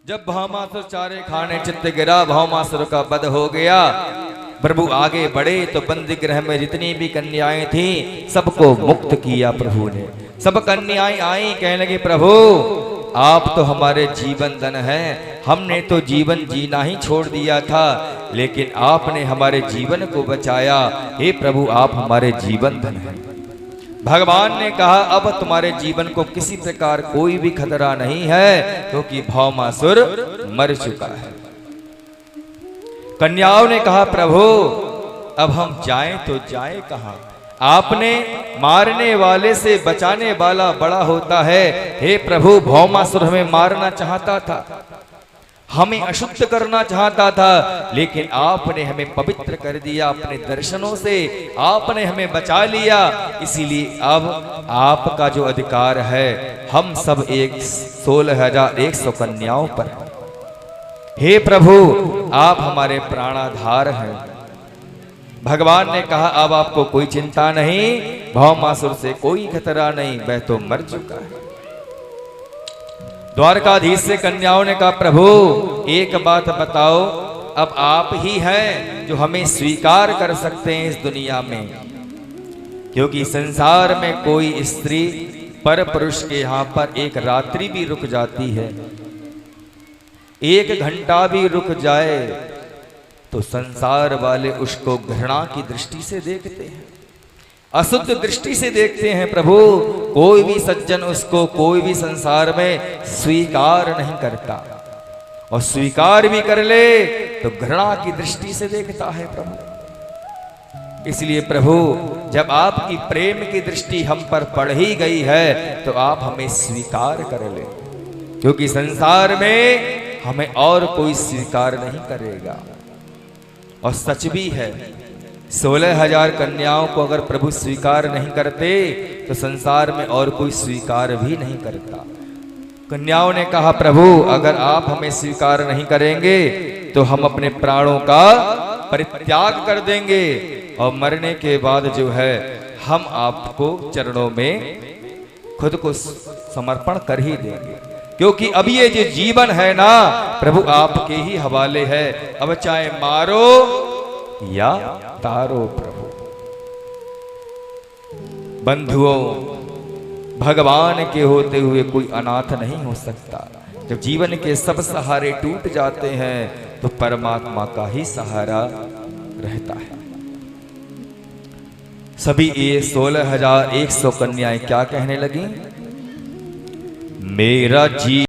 जब भौमासुर चारे खाने चित्त गिरा, भौमासुर का वध हो गया। प्रभु आगे बढ़े तो बंदी गृह में जितनी भी कन्याएं थी सबको मुक्त किया प्रभु ने। सब कन्याएं आई, कहने लगी प्रभु आप तो हमारे जीवन धन हैं, हमने तो जीवन जीना ही छोड़ दिया था, लेकिन आपने हमारे जीवन को बचाया। हे प्रभु आप हमारे जीवन धन हैं। भगवान ने कहा अब तुम्हारे जीवन को किसी प्रकार कोई भी खतरा नहीं है, क्योंकि भौमासुर मर चुका है। कन्याओं ने कहा प्रभु अब हम जाएं तो जाएं कहां? आपने मारने वाले से बचाने वाला बड़ा होता है। हे प्रभु भौमासुर हमें मारना चाहता था, हमें अशुद्ध करना चाहता था, लेकिन आपने हमें पवित्र कर दिया अपने दर्शनों से, आपने हमें बचा लिया। इसीलिए अब आपका जो अधिकार है हम सब 16,100 कन्याओं पर। हे प्रभु आप हमारे प्राणाधार हैं। भगवान ने कहा अब आपको कोई चिंता नहीं, भौमासुर से कोई खतरा नहीं, वह तो मर चुका है। द्वारकाधीश से कन्याओं ने कहा प्रभु एक बात बताओ, अब आप ही हैं जो हमें स्वीकार कर सकते हैं इस दुनिया में, क्योंकि संसार में कोई स्त्री पर पुरुष के यहां पर एक रात्रि भी रुक जाती है, 1 घंटा भी रुक जाए तो संसार वाले उसको घृणा की दृष्टि से देखते हैं, अशुद्ध दृष्टि से देखते हैं। प्रभु कोई भी सज्जन उसको कोई भी संसार में स्वीकार नहीं करता, और स्वीकार भी कर ले तो घृणा की दृष्टि से देखता है प्रभु। इसलिए प्रभु जब आपकी प्रेम की दृष्टि हम पर पड़ ही गई है तो आप हमें स्वीकार कर ले, क्योंकि संसार में हमें और कोई स्वीकार नहीं करेगा। और सच भी है, 16,000 कन्याओं को अगर प्रभु स्वीकार नहीं करते तो संसार में और कोई स्वीकार भी नहीं करता। कन्याओं ने कहा प्रभु अगर आप हमें स्वीकार नहीं करेंगे तो हम अपने प्राणों का परित्याग कर देंगे, और मरने के बाद जो है हम आपको चरणों में खुद को समर्पण कर ही देंगे, क्योंकि अब ये जो जीवन है ना प्रभु आपके ही हवाले है। अब चाहे मारो या तारो प्रभु। बंधुओं भगवान के होते हुए कोई अनाथ नहीं हो सकता। जब जीवन के सब सहारे टूट जाते हैं तो परमात्मा का ही सहारा रहता है। सभी ये 16,100 कन्याएं क्या कहने लगी? मेरा जी